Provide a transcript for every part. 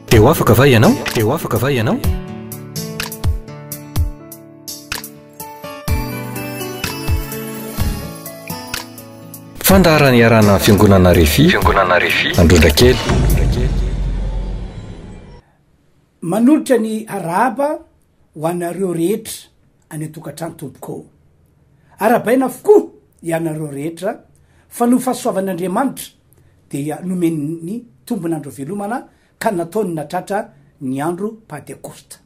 Teo afaka va ianao? Teo afaka va ianao? Fandaharany arana fiangonana RHEFI Androndrakely. Manolotra ny araba ho anareo rehetra any atokantrano tompoko. Arabaina avokoa ianareo rehetra fa no fahasoavan'Andriamanitra dia nomeny tombon'andro velomana ka nataony natratra ny andro Pentecoste,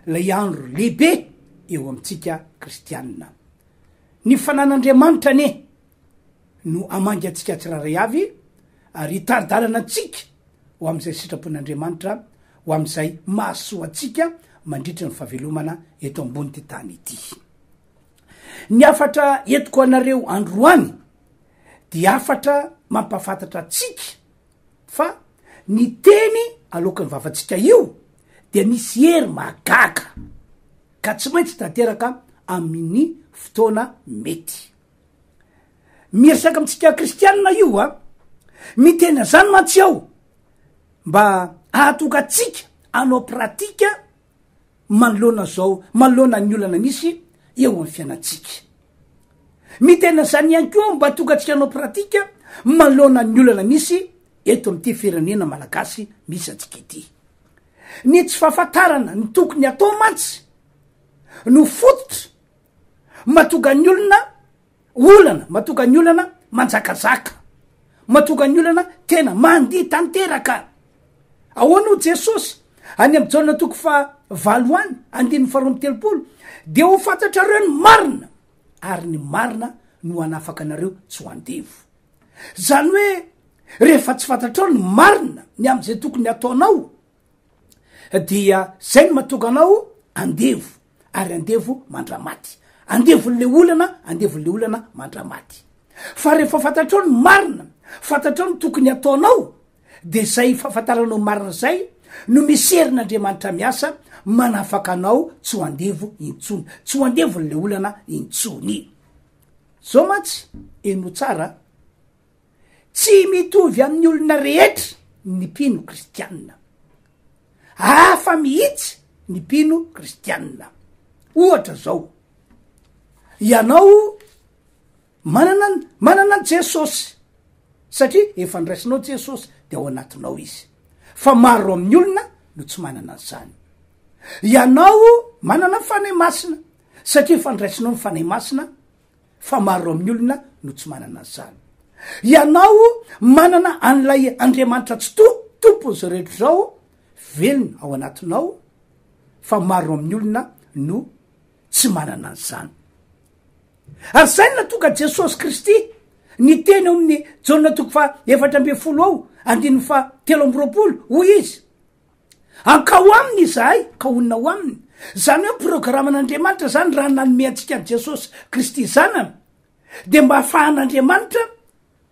lay andro lehibe eo amintsika kristianina. Ny fanan'Andriamanitra ane no amangy atsika tsiraray avy ary taridalana atsika ho am'izay sitrapon'Andriamanitra, ho am'izay mahasoa atsika mandritra ny fahavelomana eto ambony ty tany ity. Ny afatra entiko anareo androany dia afatra mampafantatra atsika fa ny teny aloaky ny vavantsika io dia misy hery mahagaga ka tsy maintsy tanteraka amin'ny fotoana mety. Miresaka amitsika kristianina io mitena zany mantsy aho mba ahatoka atsika anao pratika manoloana ny olana misy eo amin'ny fiainatsika. Mitena zany ihany koa mba ahatoka atsika anao pratika manoloana ny olana misy eto amin'ity firenena malagasy misy atsika ity. Ny tsy fahafantarana ny tokony atao mantsy no fototra mahatonga ny olana manjakazaka, mahatonga ny olana tena mandihy tanteraka. Ahoana ho Jesosy any amin'ny jaona toko fa 8:4 dia ho fantatra reo ny marina ary ny marina no anafaka anareo tsy ho andevo. Zany hoe rehefa tsy fantatrao ny marina ny am'izay tokony ataonao dia zay ny mahatonga anao andevo ary andevo mandramaty, andevon'le olana mandramaty. Fa rehefa fantatrao ny marina, fantatrao ny tokony ataonao, de zay fahafantaranao marina zay no misy herin'Andriamanitra miasa manafaka anao tsy ho andevo intsony, tsy ho andevon'le olana intsony. Zao mantsy eno tsara, tsy mitovy amin'ny olona rehetra ny mpino kristianina, hafa mihitsy ny mpino kristianina. Ohatra zao, ianao manana Jesosy satria efa niraisinao Jesosy de ao anatinao izy, fa maro amin'ny olona no tsy manana an'izany. Ianao manana fanahy masina satria efa niraisinao ny fanahy masina, fa maro amin'ny olona no tsy manana an'izany. Ianao manana an'ilay Andriamanitra tsy tompony zao rehetra zao velona ao anatinao, fa maro amin'ny olona no tsy manana an'izany. Ary zay natonga Jesosy Kristy ny teny amin'ny jaona toko fa 4:3 hoy izy, anka ho aminy izahay ka honina ho aminy. Zany hoe programan'Andriamanitra zany raha nanome antsika Jesosy Kristy zanany de mba ahafahan'Andriamanitra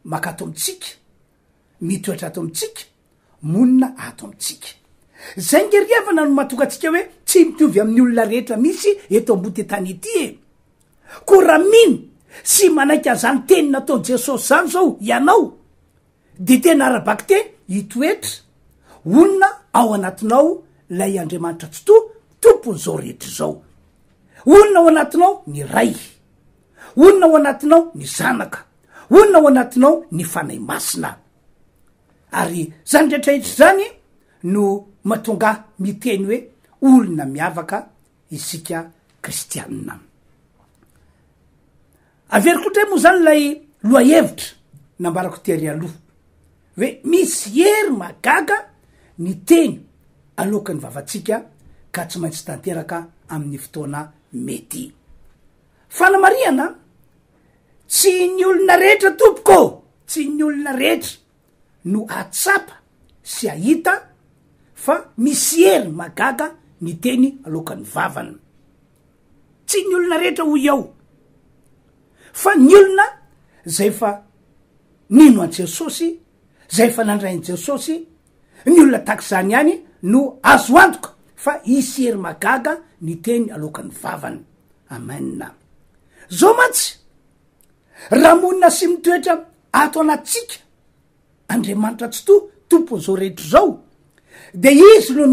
makato amitsika, mitoetra ato amitsika, monina ato amitsika. Zay ngerievana no mahatonga atsika hoe tsy mitovy amin'ny olona rehetra misy eto ambony tany ity ko raha mino sy manaiky an'izany teny natao Jesosy zany zao ianao, de tena arabaky teny hitoetra olona ao anatinao lay Andriamanitra tsy tompony zao rehetra zao. Olona ao anatinao ny ray, olona ao anatinao ny zanaka, olona ao anatinao ny fanahy masina. Ary zany rehetrarehetra zany no mahatonga miteny hoe olona miavaka isika kristianina. Averiko tray moa zany lay loahevitra nambarako tery aloha hoe misy hery mahagaga ny teny aloaky ny vavantsika ka tsy maintsy tanteraka amin'ny fotoana mety. Fanamariana, tsy ny olona rehetra tompoko, tsy ny olona rehetra no atsapa sy ahita, fa misy hery mahagaga ny teny aloaky ny vavana. Tsy ny olona rehetra hoy ao, fa ny olona zay fa nino an Jesosy, zay fa nandray an Jesosy, ny olona takizany ihany no azo antoka fa isy hery mahagaga ny teny aloaky ny vavana. Amen. Zao mantsy raha monina sy mitoetra ato anatsika Andriamanitra tsy tompony zao rehetra zao de izy no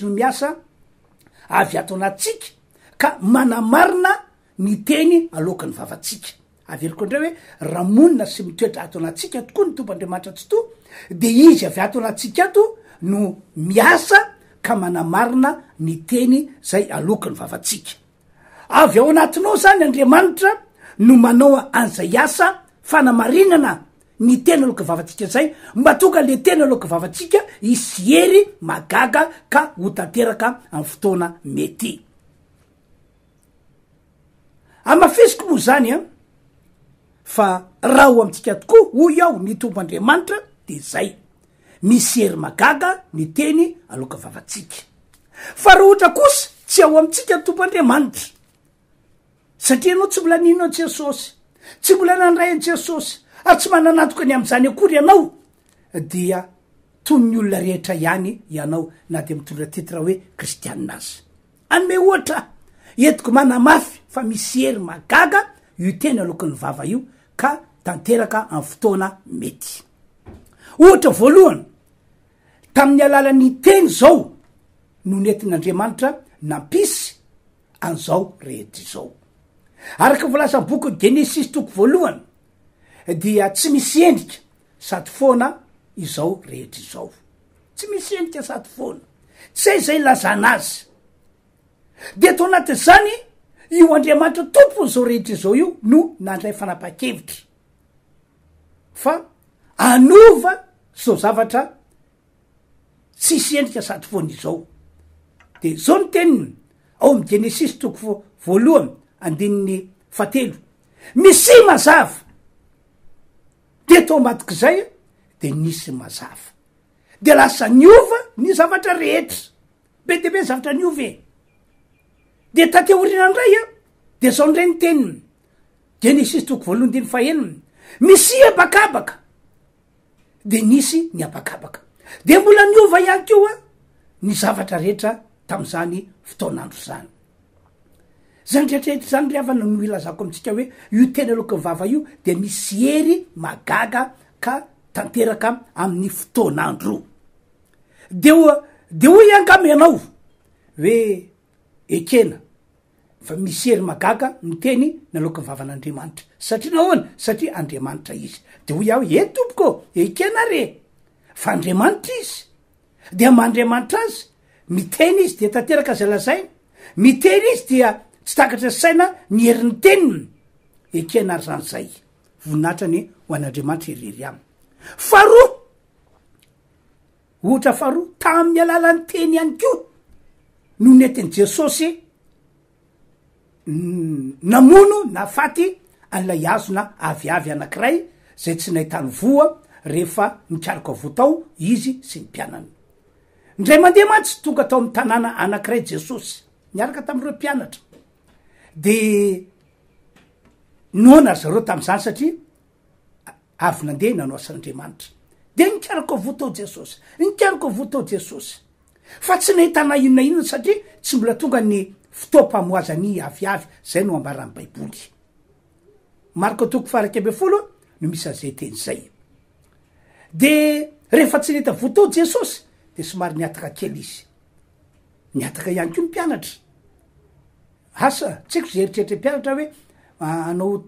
miasa avy ato anatsika ka manamarina ny teny aloaka ny vavatsika. Averiko andreo hoe raha monina sy mitoetra ato anatsika tokoa ny tompandriamanitra tsy to de izy avy ato anatsika ato no miasa ka manamarina ny teny zay aloaka ny vavatsika. Avy ao anatinao zany Andriamanitra no manao an'izay asa fanamarinana ny teny aloaka vavatsika zay mba tonga le teny aloaka vavatsika isy hery mahagaga ka ho tanteraka amin'ny fotoana mety. Amafisiko moa zany fa raha ho amintsika tokoa hoy ao ny tompandriamanitra de zay misy hery mahagaga ny teny aloaka vavatsika. Fa raha ohatra kosa tsy ao amintsika tompandriamanitra satria anao tsy mbola ninao Jesosy, tsy mbola nandray an Jesosy ary tsy mananatoka ny am'izany akory ianao dia toy ny olona rehetra ihany ianao na de mitondra titra hoe kristianina azy. Anome ohatra entiko manamafy fa misy hery mahagaga io teny aloakan'ny vava io ka tanteraka amin'ny fotoana mety. Ohatra voalohany tamin'ny alalan'ny teny zao no nentin'Andriamanitra nampisy an'izao rehetra izao. Araka voalaza ny boky Genesis toko voalohany dia tsy misy endrika sady foana izao rehetra izao. Tsy misy endrika sady foana. Tsy zay lazana azy. De ato anaty zany io Andriamanitra tompony zao rehetra izao io no nandray fanapa-kevitra fa anova zao zavatra tsisy endrika sady foana izao. De zao ny teniny ao amin'ny Genesis toko voalohany andininy 7. Misy mazava de to ambadiky zay de nisy mazava de lasa niova ny zavatra rehetra be de be zavatra niove de tateorina ndray de zao ndray ny teniny Genesis toko voalohany andininy 1. Misy abakabaka de nisy ny abakabaka de mbola niova ihany koa ny zavatra rehetra tam'izany fotoanandro zany. Zany rehetrarehetra zany ry havana no ilazako amintsika hoe io teny aloaka vava io de misy hery mahagaga ka tanteraka amin'ny fotoanandro. De hoy angamy ianao hoe ekena fa misy hery mahagaga ny teny naloaka vavan'Andriamanitra satria nahoana satria Andriamanitra izy. De hoy aho tompoko ekena re fa Andriamanitra izy de mandriamanitra azy miteny izy de tanteraka zay lazainy miteny izy dia tsy takatra saina ny herin'ny teniny ekena ary zany zay voninahitra ny ho an'Andriamanitra irery aminy. Faharoa ohatra faharoa tamin'ny alalan'ny teny ihany koa no nentin'i Jesosy namono nafaty an'ilay hazona aviavy anankiray zay tsy nahitany voa rehefa nikaraka votao izy sy ny mpianany. Ndray mandeha mantsy tonga tao amin'ny tanàna anankiray Jesosy niaraka tamin'ireo mpianatra de noana zareo tam'izany satria avy nandeha nanao asan'Andriamanitra de nikaraka votao Jesosy Jesosy fa tsy nahitana inona inona satria tsy mbola tonga ny fotoam-pamoazany aviavy zay no ambaran'ny baiboly. Marko toko 12 no misy azay teny zay. De rehefa tsy nahita votao Jesosy de somary niataka kely izy niataka ihany koa ny mpianatra asa tsy haiko zay eritreritry mpianatra hoe anao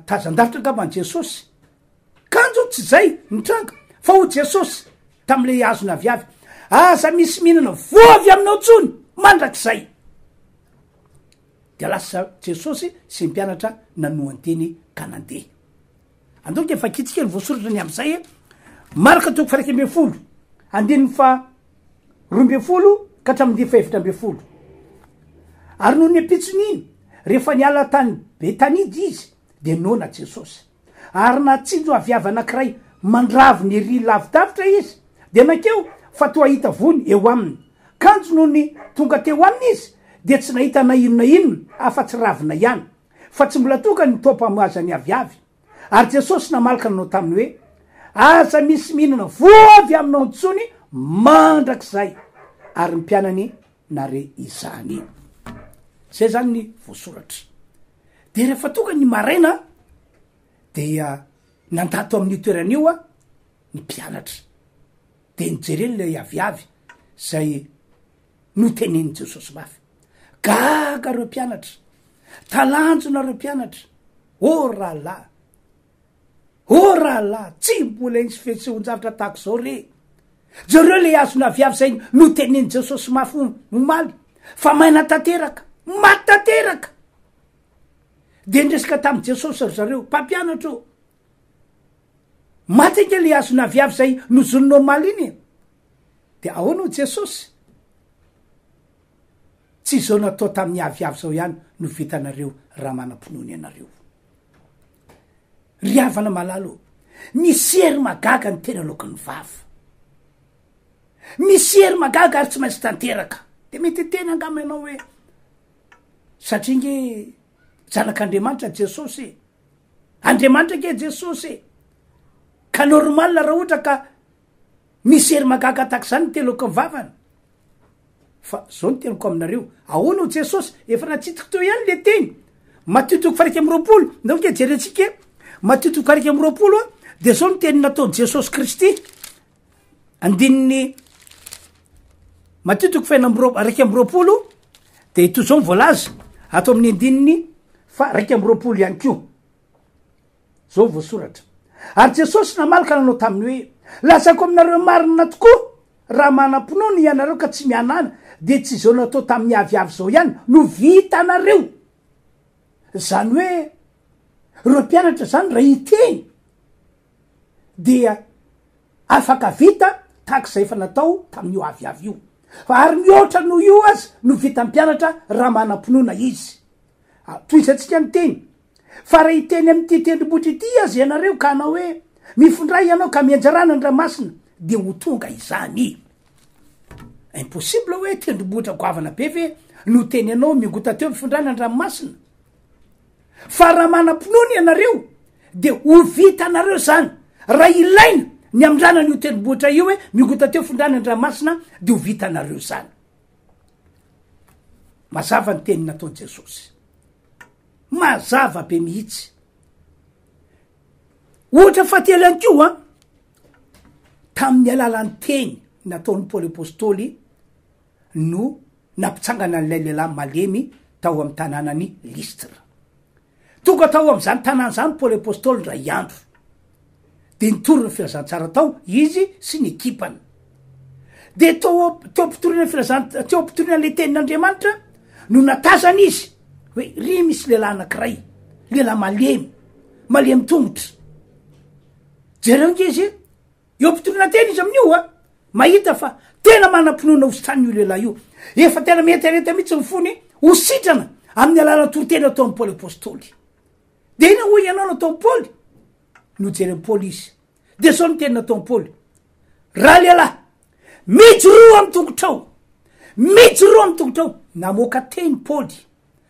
tazan-davitra angambany Jesosy kanjo tsy zay nitranga fa ho Jesosy tam'le hazona aviavy aza misy mihinana voavy aminao tsony mandrak'izay de lasa Jesosy sy mpianatra nanohanteny ka nandeha. Andoka efa kitsika ny voasoratra ny am'izay Marka toko 1 andininy 12 ka hatramin'ny 17. Ary noho ny apitsony rehefa niala tany Betanidy izy de nona Jesosy ary natsinjo aviavy anankiray mandravo ny ery lavidavitra izy de nakeo fa toa hita vony eo aminy kanjo noho ny tonga teo aminy izy de tsy nahita na inona inona afa-tsy ravina ihany fa tsy mbola tonga ny toam-pamoazany aviavy. Ary Jesosy namalaka nanao taminy hoe aza misy mihinana voavy aminao ntsony mandrak'izay ary ny mpianany nare izany. Zay zany ny voasoratra. De rehefa tonga ny maraina dia nandato amin'ny toeran'io ny mpianatra de nijereny le aviavy zay no teneny Jesosy mafy. Gaga reo mpianatra, talanjona reo mpianatra, rahalahy tsy mbola isy fetsehon-javatra tahako zao re. Zareo le azona aviavy zay no teneny Jesosy mafy nomaly fa maina tanteraka, maty tanteraka. De ndresaka tamy Jesosy ry zareo mpampianatra o, maty nke le azona aviavy zay no zononao maly iny. De ahoana o Jesosy? Tsy zao natao tamin'ny aviavy zao ihany no vitanareo raha manam-ponony anareo. Ry havana malalo, misy hery mahagaga ny tena aloaky ny vava. Misy hery mahagaga ary tsy maintsy tanteraka. De mety tena angamba ianao hoe satria nge zanak'Andriamanitra Jesosy, Andriamanitra ke Jesosy, ka normal raha ohatra ka misy hery mahagaga tahaka zany ny tena aloaky ny vavany. Fa zao ny tenako aminareo, ahoana o Jesosy efa natsitiky teo ihany le teny. Matitoko faraika amby roapolo, ndao ke jerentsika matitoko faraika amby roapolo de zao ny teny nataony Jesosy Kristy. Andininy matitoko raiky amby roapolo de ito zao mivolaza atao amin'ny andininy fa raiky amby roapolo ihany ko. Zao voasoratra. Ary Jesosy namalaka nanao taminy hoe lazako aminareo marina tokoa raha manam-pinoana ianareo ka tsy mianana de tsy zao natao tamin'ny aviavy zao ihany no vitanareo. Zany hoe reo mpianatra zany raha hiteny dia afaka vita tahak'izay efa natao tamin'io aviavy io. Fa ary mihoatra noho io azy no vita mpianatra raha manam-pinoana izy. Toizatsika ny teny fa raha hiteny amin'ity tendrombohitra ity azy ianareo ka anao hoe mifondray ianao ka mianjarana ny ramasina de ho tonga izany. Impossible hoe tendrombohitra goavana be ve no teny anao mingota teo mifondrana ny ranomasina. Fa raha manam-pinoana ianareo de ho vitanareo zany. Raha ilaina ny amindrana n'io tendrombohitra io hoe mingota teo fondrana ny ranomasina de ho vitanareo zany. Mazava ny teny nataony Jesosy, mazava be mihitsy. Ohatra fahatelo ihany koa tamin'ny alalan'ny teny nataony Paoly apôstôly no nampitsangana n'ilay lehilahy malemy tao amin'ny tanànany Listra. Tonga tao amin'izany tanàna zany Paoly apôstôly ray andro de nitorona filazantsara tao izy sy ny ekipany. De teo ampitoriana le tenin'Andriamanitra no natazana izy hoe ry misy lehilahy anankiray, lehilahy malemy tongotra. Jereo nge izy eo ampitoriana teny izy amin'io mahita fa tena manam-pinoana hositrany io lehilahy io. Efa tena mihetareta mihitsy ny fony ho sitrana amin'ny alala toroteny ataon'ny Paoly apôstôly. De ina hoy ianao nataon'ny Paoly? No jereny Paoly izy. De zao ny teny nataon'ny Paoly: raha lehilahy, mijoroa amin'ny tongotrao, mijoroa amin'ny tongotrao. Namoaka teny Paoly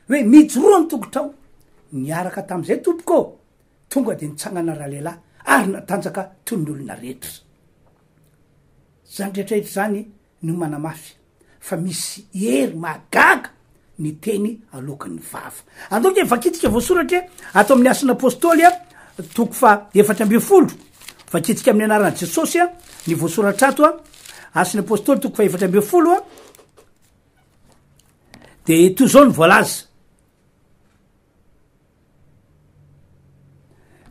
hoe mijoroa amin'ny tongotrao. Niaraka tam'izay tompoko tonga de nitsangana raha lehilahy ary natanjaka toy ny olona rehetra. Zany rehetrarehetra zany no manamafy fa misy hery mahagaga ny teny aloaky ny vava. Andoke vakitsika voasoratra atao amin'ny asin'ny apôstôly toko fa 4 vakitsika amin'ny anaran'i Jesosy ny voasoratra ato asin'ny apôstôly toko fa 4 de toy zao ny voalaza.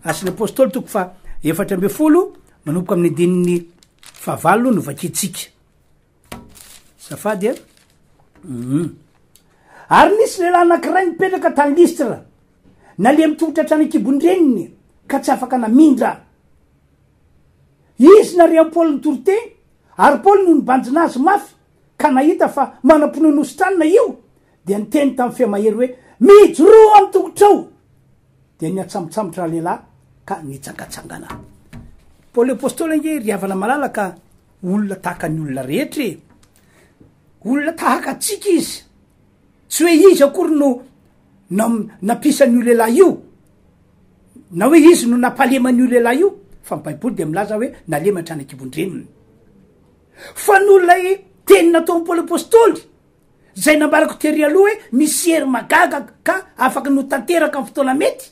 Asin'ny apôstôly toko fa 4 manomboka amin'ny andininy 9 no vakitsika. Safady Ary nisy lehilahy anankiray mipetraka tany Listra, nale mitongotra hatrany an-kibon-dreniny ka tsy afaka namindra. Izy nare amin'ny Paoly ny toroteny, ary Paoly no nibanjina azy mafy ka nahita fa manam-pinoana hositranina io, de niteny tamin'ny fehamahery hoe mijoroa amin'ny tongotrao. De niatsamotsamotra lehilahy ka nitsangatsangana. Paoly apôstôly nge ry havana malalaka olona tahaka ny olona rehetra, olona tahaka atsika izy. Tsy hoe izy akory no napisan'io lehilahy io, na hoe izy no nampaleman'io lehilahy io, fa ny Baiboly de milaza hoe nalema hatrany an-kibon-dreniny. Fa nolay teny nataon'ny Paoly apôstôly zay nambarako tery aloha hoe misy hery mahagaga ka afaka no tanteraka amin'ny fotoana mety,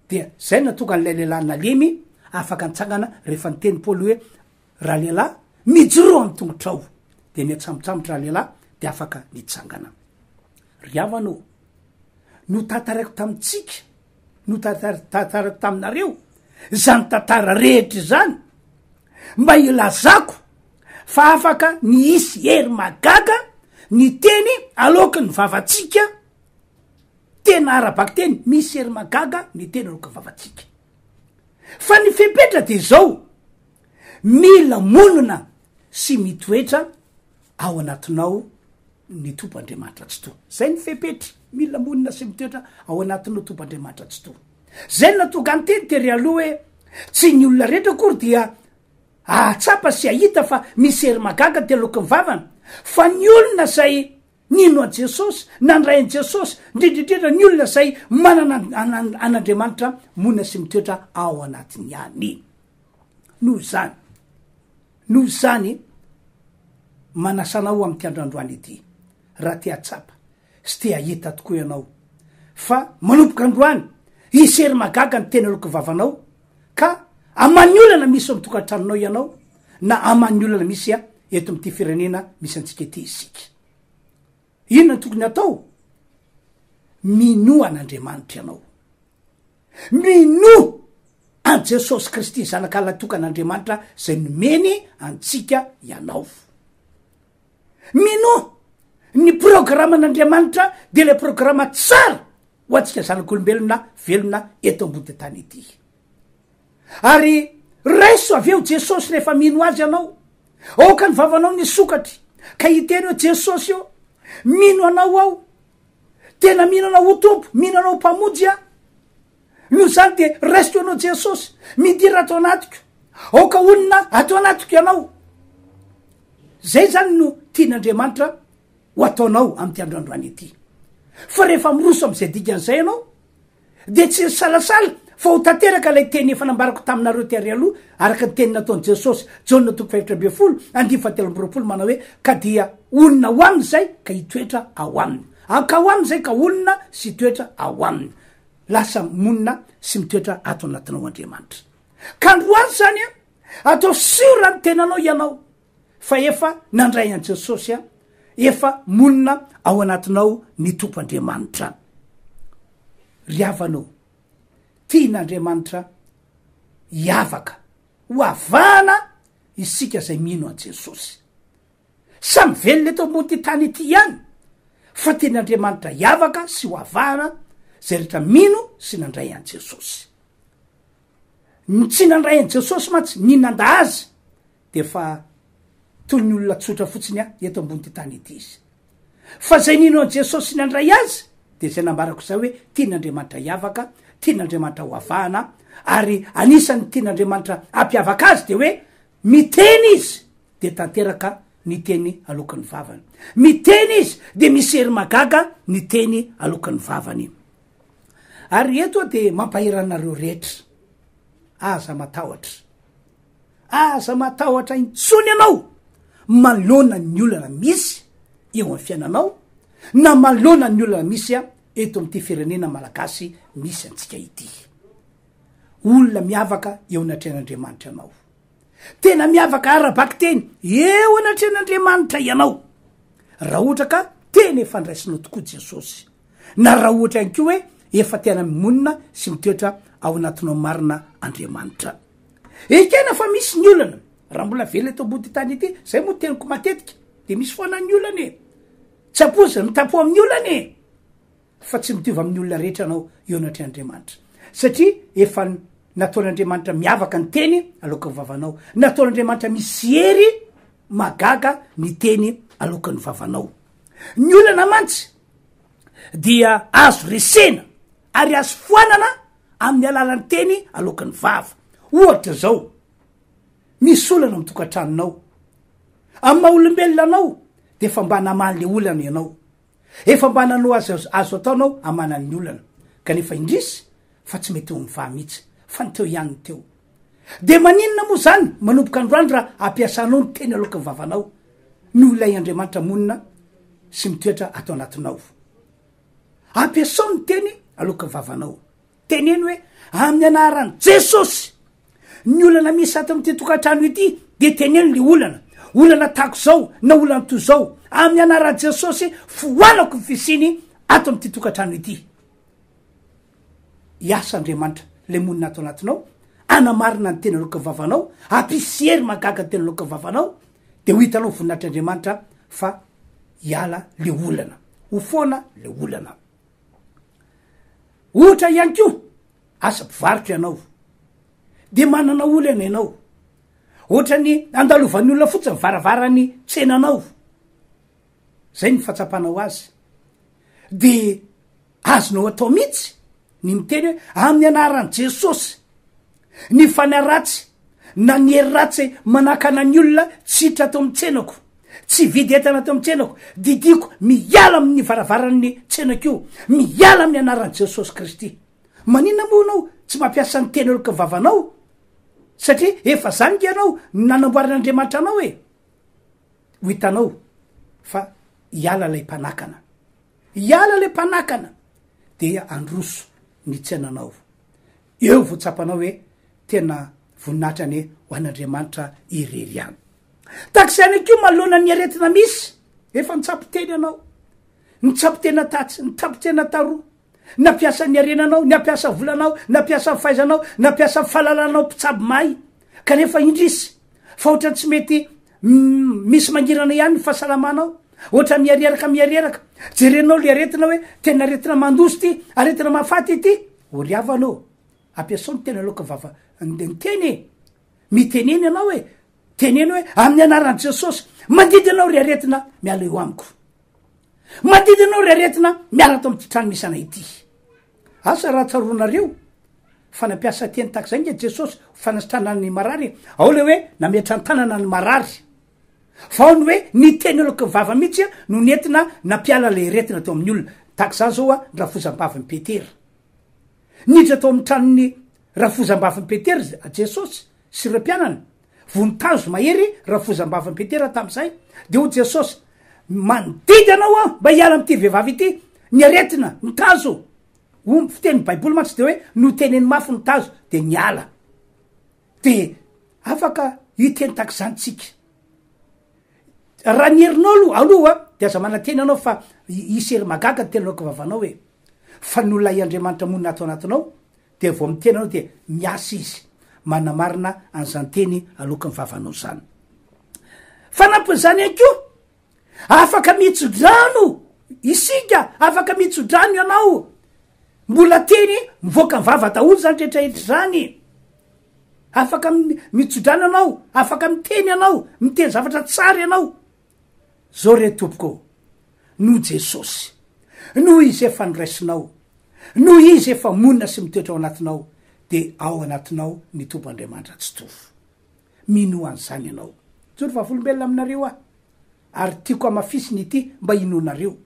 dia zay natonga n'ilay lehilahy nalemy afaka nitsangana rehefa niteny Paoly hoe raha lehilahy, mijoro amy tongotrao de niatsamotsamotra lehilahy de afaka nitsangana. Ry havanao, no tantaraiko tamitsika, no tantaraiko taminareo zany tantara rehetra zany, mba ilazako fa afaka ny isy hery mahagaga ny teny aloaky ny vavatsika. Tena arabaky teny misy hery mahagaga ny teny aloaky ny vavatsika. Fa ny fepetra de zao, mila monina sy mitoetra ao anatinao ny tompandriamanitra tsy to. Zay ny fepetra, mila monina sy mitoetra ao anatinao tompandriamanitra tsy to. Zay ny natonga ny teny tery aloha hoe tsy ny olona rehetra akory dia ahatsapa sy ahita fa misy hery mahagaga ty aloaky ny vavana, fa ny olona zay nino an Jesosy, nandray an Jesosy, ndrindrindrindra ny olona zay manana an'Andriamanitra monina sy mitoetra ao anatiny any. Noho zany manasanao amy ty androandroany ity, raha ty atsapa sy ty ahita tokoa ianao fa manompoka androany isy hery mahagaga ny teny aloaky vavanao, ka amany olana misy amy tokantranonao ianao na amany olana misy eto amty firenena misy antsika ety isika. Inona tokony atao? Mino an'Andriamanitra ianao, mino an Jesosy Kristy zanak'Alatokan'Andriamanitra zay nomeny antsika ianao. Mino ny programan'Andriamanitra de le programa tsara ho atsika zanak'olombelona velona eto ambony tany ety. Ary raiso avy eo Jesosy rehefa mino azy ianao, oka ny vavanao ny sokatry ka hiteny eo Jesosy io, mino anao ao, tena mino anao ho tompo, mino anao mpamonjy a. Noho zany de raiso anao Jesosy, midira atao anatiko, oka olona atao anatiko ianao. Zay zany no tian'Andriamanitra ho ataonao amy ty androandroany ity. Fa rehefa miroso am'izay dikan'izay ianao de tsy salasala fa ho tanteraka lay teny efa nambarako taminareo tery aloha, araka ny teny nataony Jesosy Jaona 5:20 manao hoe ka dia olona ho aminy zay ka hitoetra ao aminy, ka ho aminy zay ka olona sy toetra ao aminy. Lasa monina sy mitoetra ato anatinao Andriamanitra. Ka androany zany atao siora ny tenanao ianao fa efa nandray an Jesosy efa monina ao anatinao ny tompandriamanitra. Ry havanao, tian'Andriamanitra hiavaka ho avana isika zay mino an Jesosy. Samy velona eto ambony ty tany ity ihany, fa tian'Andriamanitra hiavaka sy ho avana zay rehetra mino sy nandray an Jesosy. Tsy nandray an Jesosy matsy ninanda azy de fa toy ny olona tsotra fotsiny eto ambony ty tany ity izy. Fa zay nino an Jesosy sy nandray azy de zay nambarako zay hoe tian'Andriamanitra hiavaka, tian'Andriamanitra ho avana, ary anisany tian'Andriamanitra ampiavaka azy de hoe miteny izy de tanteraka ny teny aloaky ny vavany, miteny izy de misy hery mahagaga ny teny aloaky ny vavany. Ary eto de mampahiranareo rehetra, aza matahotra intsony ianao malona ny olana misy eo amin'ny fiainanao na malona ny olana misy eto amty firenena malagasy misy antsika ity. Olona miavaka eo anatrehan'Andriamanitra ianao, tena miavaka arabaky teny eo anatrehan'Andriamanitra ianao, raha ohatra ka tena efa ndraisinao tokoa Jesosy, na raha ohatra ihany koa hoe efa tena monina sy mitoetra ao anatinao marina Andriamanitra. Ekena fa misy ny olana raha mbola vela eto ambony ty tany ity, zay moa teniko matetika de misy foana ny olana tsy apozy mitapo amin'ny olana fa tsy mitovy amin'ny olona rehetra anao eo anatrehan'Andriamanitra, satria efa nataon'Andriamanitra miavaka ny teny aloaky ny vavanao, nataon'Andriamanitra misy hery mahagaga ny teny aloaky ny vavanao. Ny olana mantsy dia azo resena ary azo foanana amin'ny alalan'ny teny aloaky ny vava. Ohatra zao, misy olana mitokantranonao, amy maha olombelona anao de efa mba namany le olana ianao, efa mba nanao azo ataonao amanan'ny olana, kanefa indrisy fa tsy mety ho mivaha mihitsy, fa ny teo ihany teo. De maninona moa zany manomboka androany raha ampiasanao ny teny aloaky ny vavanao, no ilay Andriamanitra monina sy mitoetra atao anatinao. Ampiasao ny teny aloaky ny vavanao, teneny hoe amin'ny anaran'i Jesosy ny olana misy ato amty tokantrano ity de teneny le olana olana tako zao na olana to zao amin'ny anaran' jesosy foanako fisiny ato am'ty tokantrano ity iasa andriamanitra le monina ato anatinao anamarina ny tena loka vavanao ampisery mahagaga ny tena loka vavanao de ho hitanao voninahitr'andriamanitra fa iala le olana ho foana le olana ohatra ihany ko asa mpivarotro ianao de manana olana ianao ohatra ny andalovan'ny olona fotsiny varavarany tsenanao zay ny fatsapanao azy de azonao atao mihitsy ny miteny hoe amin'ny anaran' jesosy ny fanaratsy na ny hery ratsy manakana ny olona tsy hitra atao mitsenako tsy vidy entana atao mitsenako didiko miala amin'ny varavaran'ny tsenako miala amin'ny anaran' jesosy kristy manina moanao tsy mampiasa ny teny oloka vavanao satria efa zany ke ianao nanamboarin'andriamanitra anao hoe ho hitanao fa iala lay mpanakana iala lay mpanakana de androso ny tsenanao eo votsapanao hoe tena voninahitra ny ho an'andriamanitra irery any takizany ko malona ny aretina misy efa nitsapiteny anao nitsapitena tatsy nitsapitena taroa napiasa ny arenanao napiasa volanao napiasa fahaizanao napiasa fahalalanao mpitsabo may kanefa indrisy fa ohatra tsy mety misy mangirana ihany ny fahasalamanao ohatra miareraka miareraka jerenao le aretina hoe tena aretina mandoso ty aretina mahafaty ity oriavanao ampiasao ny tena loka vava nyteny miteneny ianao hoe teneny hoe amin'ny anaran' jesosy mandidy anao ry aretina miala eo amiko mandidy anao ry aretina miala ato am'ty trano misy anay ity asa raha tsaronareo fa nampiasa teny tak zay nge jesosy fanasitranany marary ao le hoe nametra ny tanana ny marary fa ao ny hoe ny teny loka vava mihitsy a no nentina nampiala le retina atao amin'ny olona tak za zao a rafozam-bavy ny petera niditra atao amin'ny tranony rafozam-bavy ny petera jesosy sy re mpianana vonitazo mahery rafozam-bavy ny petera tam'izay de ho jesosy mandidy anao a mba hiala am'ty vehivavy ity ny aretina ny tazo fiteny baiboly mantsy de hoe no teneny mafy ny tazo de niala de afaka hiteny tak zanytsika raha nyherinao aloha de aza manateny anao fa isery mahagaga ny tena loka vavanao hoe fa nolona iandriamanitra monina ato anatinao de vo miteny anao de miasa izy manamarina an'izany teny aloka ny vavanao zany fanampin'izany any ko afaka mitsodrano isika afaka mitsodrano ianao mbola teny mivoaka mivava daholo zany tretrahetra zany afaka mitsodrano ianao afaka miteny ianao miteny zavatra tsara ianao zao re tompoko no jesosy no izy efa noraisinao no izy efa monina sy mitoetra ao anatinao de ao anatinao ny tompoandriamanitra tsy tofo mino an'izany ianao jory vavolombelona aminareo ah ary tiako amafisiny ity mba inonareo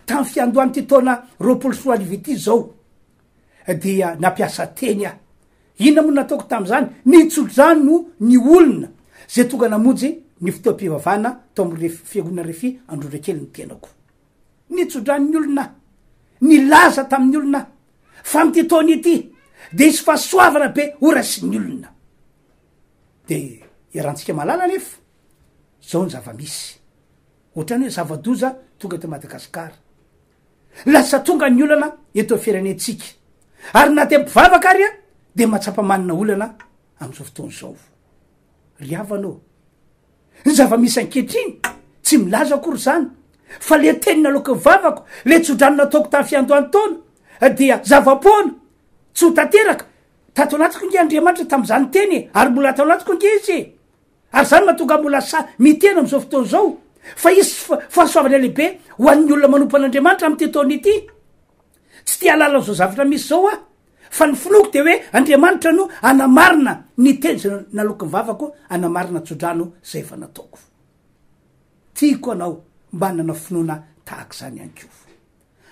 tamy fiandohany ty taona roapolo sy roa arivo ity zao dia nampiasa teny ah inona moa nataoko tam'izany nitsodrano ny olona zay tonga namonjy ny fotoam-pivavahana tao amy fiangonana RHEFI Androndrakely ny tenako nitsodrano ny olona nilaza tamin'ny olona fa mity taona ity de isy fahasoavana be orasy ny olona de iarahantsika malala nefa zao ny zavamisy ohatrany hoe zavadoza tonga eto Madagasikara lasa tonga ny olana eto firenentsika ary na de mpivavaka ary a de mahatsapa-manina olana am'izao fotoana zao ry avanao ny zavamisy ankehitriny tsy milaza akory zany fa le tenina loka vavako le tsodranona ataoko tamy fiandohany taona dia zavapoana tsy ho tanteraka tato anatiko nge andriamanitra tam'izany teny ary mbola atao anatiko nge izy ary zany mahatonga mbola sa mitena am'izao fotoana zao fa isy fahasoavana lehibe ho an'ny olona manompo an'andriamanitra am'ty taona ity tsy tia alala zao zavatra misy zao a fa ny finoko de hoe andriamanitra no anamarina ny teny zay naloka mivavako anamarina tsodrano zay efa nataoko tiako anao mba anana finoana tahak' zany ihany ko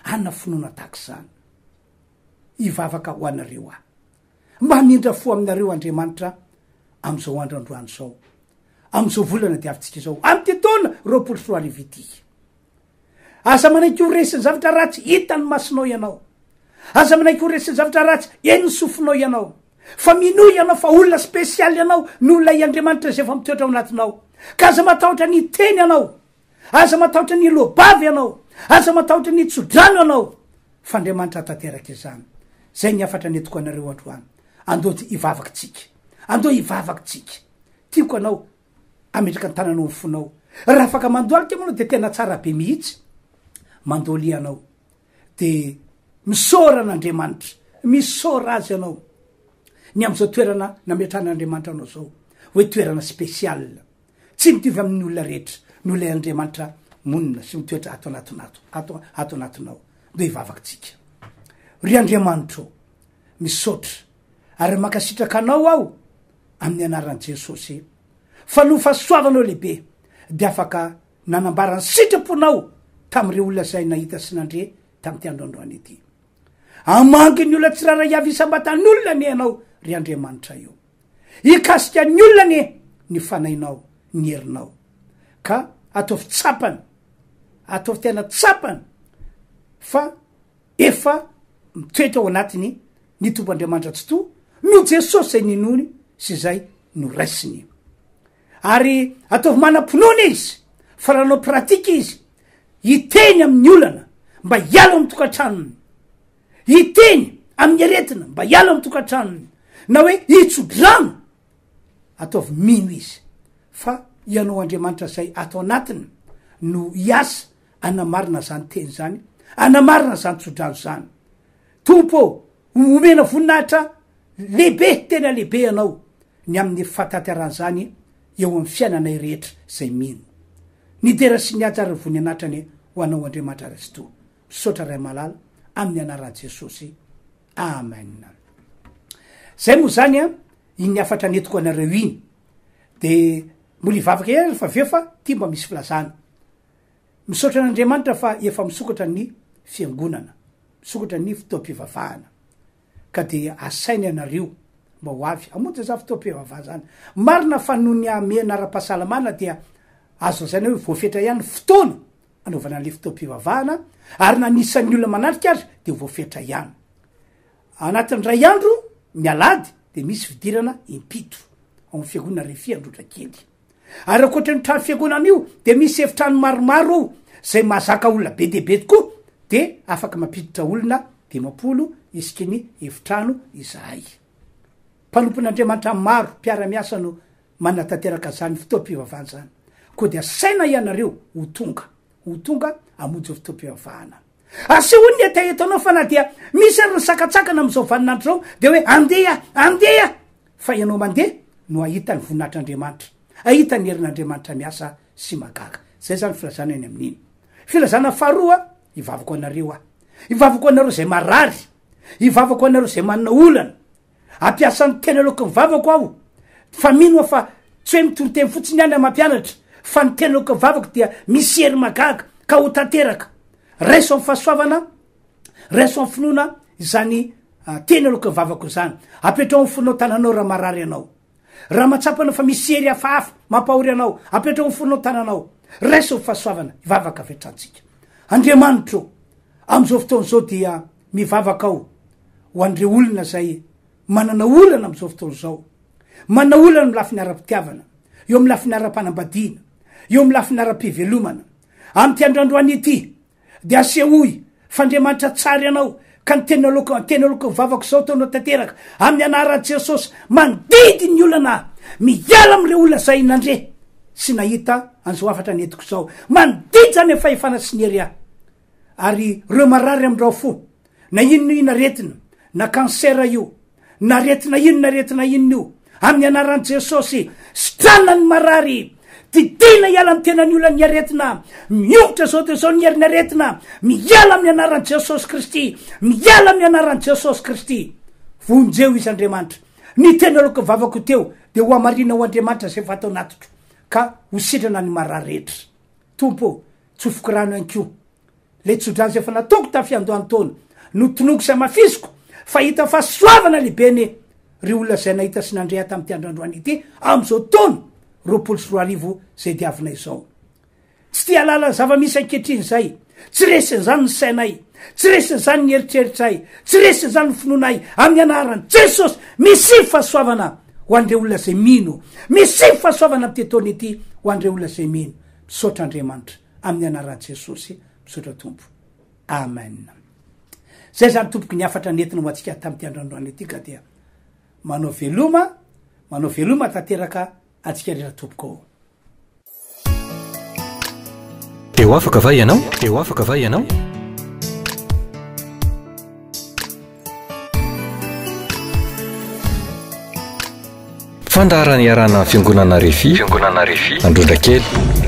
anana finoana tahak' zany ivavaka ho anareo ah mba mindra fo aminareo andriamanitra am'izao androandroany zao am'izao volana de avitsika zao am'ty taona roapolo sy roa arivo ity aza manaiky ho resiny zavatra ratsy hitany masinao ianao aza manaiky ho resiny zavatra ratsy eny ny sofinao ianao fa minoy ianao fa olona spesialy ianao no olona iandriamanitra zay efa mitoetra ao anatinao ka aza matahotra ny teny anao, aza matahotra ny loabavy anao, aza matahotra ny tsodrano anao fa Andriamanitra tanteraka izany. Zay ny afatra netiko anareo androany. Andao ivavakytsika, andao ivavakytsika. Tiako anao ametraka ny tananao ny fonao. Raha afaka mandoalika manao de tena tsara be mihitsy. Mandoly anao de misaora an'Andriamanitra, misaora azy anao. Ny am'izao toerana nametran'Andriamanitra anao zao hoe toerana spesial, tsy mitovy amin'ny olona rehetra, no ilay Andriamanitra monina sy mitoetra ato anatinao. Do ivavakytsika. Ry Andriamanitra misaotra ary makasitraka anao aho amin'ny anaran'i Jesosy fa no fahasoavanao lehibe de afaka nanambarany sitraponao tamin'ireo olona zay nahita sy nandre tamin'ity androandroany ity. Amangy ny olona tsirairay avy isambatan'ny olona ne anao ry Andriamanitra io. Ikasika ny olona ny fanainao, ny herinao. Ka ataovy tsapany, ataovy tena tsapany fa efa mitoetra ao anatiny ny Tompandriamanitra tsy to no Jesosy zay ninony sy zay no raisiny. Ary ataovy manam-pinoana izy fa ranao pratika izy, hiteny amin'ny olana mba hiala amin'ny tokantranony, hiteny amin'ny aretina mba hiala amin'ny tokantranony, na hoe hitsodrano ataovy mino izy fa ianao Andriamanitra zay atao anatiny no hiasa anamarina zany teny zany, anamarina zany tsodrano zany. Tompo omena voninahitra lehibe, tena lehibe anao ny amin'ny fahatanterana zany eo amin'ny fiainanay rehetra zay mino. Ny dera sy ny atsara voninatrany ho anao Andriamanitra Kristy. Misaotra ray malala amin'ny anaran'i Jesosy. Amen. Zay moa zany iny afatra netiko anareo iny. De mbola ivavaka ihany fa vefa ty mba misy filazana. Misaotra n'Andriamanitra fa efa misokatra ny fiangonana, misokatra ny fotoam-pivavahana. Ka de asainy anareo mba ho avy amonjy za fotoam-pivavahana zany. Marina fa noho ny amena ara-pahasalamana dia azo zany hoe voafetra ihany fotoana anaovana le fotoam-pivavahana, ary nanisan'ny olona manatrika azy de voafetra ihany. Anatin'ny ray andro ny Alahady de misy fidirana impito ao amin'ny fiangonana RHEFI Androndrakely. Ary akoatra ny trano fiangonana io de misy efitrano maromaro zay mahazaka olona be dehibe tokoa, de afaka mampiditra olona 50 isika ny efitrano izahay. Mpanompon'Andriamanitra maro mpiara-miasa no manatanteraka zany fotoam-pivavahana zany. Koa de asaina ianareo ho tonga amonjy fotoam-pivavahana. Asehoany etaetanao fa na dia misy ary nisakatsakana am'izao vaninandro zao de hoe andeha fa ianao mandeha no ahita ny voninahitr'Andriamanitra, ahita ny herin'Andriamanitra miasa sy mahagaga. Zay zany filazana eny amin'iny. Filazana faharoa, ivavako anareo ivavako anareo zay marary, ivavako anareo zay manana olana, ampiasan'ny tena aloaky mivavako aho, fa mino fa tsy hoe mitoroteny fotsiny ihany mampianatra, fa ny tena aloaky mivavako dia misy hery mahagaga ka ho tanteraka. Raiso amin'ny fahasoavana, raiso amin'ny finoana zany tena aloaky mivavako zany. Apetrao amin'ny fonao tananao raha marary anao, raha matsapana fa misy hery hafahafa mampahory anao, apetrao amin'ny fonao tananao. Raiso amin'ny fahasoavana, ivavaka vetrantsika. Andriamanitra am'izao fotoana zao dia mivavaka ao ho andreo olona zay manana olana am'izao fotoana zao, manana olana amin'ny lafiny ara-pitiavana, eo amin'ny lafiny ara-panambadiana, eo amin'ny lafiny ara-pivelomana. Am'ty androandroany ity de asehoy fa Andriamanitra tsara ianao ka ny tena aloaky vavako zao taonao tanteraka amin'ny anaran'i Jesosy. Mandidy ny olana, miala am'ireo olona zay nandre sy nahita an'izao afatra netiko zao. Mandidy zany efa efana sy ny hery. Ary reo marary am'rao fo, na ino aretina, na kansera io, na aretina ino amin'ny anaran'i Jesosy, sitrana ny marary, didina hiala amin'ny tenany olana ny aretina, miongotra zao de zao ny herin'ny aretina, miala amin'ny anaran'i Jesosy Kristy, miala amin'ny anaran'i Jesosy Kristy. Vonjeo izy Andriamanitra, ny tena aloaky vavako teo de ho amarina ho Andriamanitra zay fatao natotro ka ho sitrana ny marary rehetra. Tompo, tsofoko rano anko le tsodrano zay fa nataoko tafiandohany taona no tonoko sy mafiziko fa hita fahasoavana lehibeny ry olona zay nahita sy nandrea tamin'ity androandroany ity am'izao taona 24 zay diavinay zao. Tsy tia alala zava-misy ankehitriny zay, tsy resiny zany ny sainay, tsy resiny zany ny eritreritray, tsy resiny zany ny finoanay, amin'ny anaran'i Jesosy misy fahasoavana ho andre olona zay mino misy fahasoavana am tetony ity ho andre olona zay mino misaotra andriamanitra amin'ny anaran' Jesosy misaotra tompo amen. Zay zany tompoky ny afatra nentina ho atsika tamin'ity androandroany ity ka dia manao veloma tanteraka atsika rehetra tompoko. Eo afaka va ianao? Fandaharana iarana fiangonana RHEFI Androndrakely.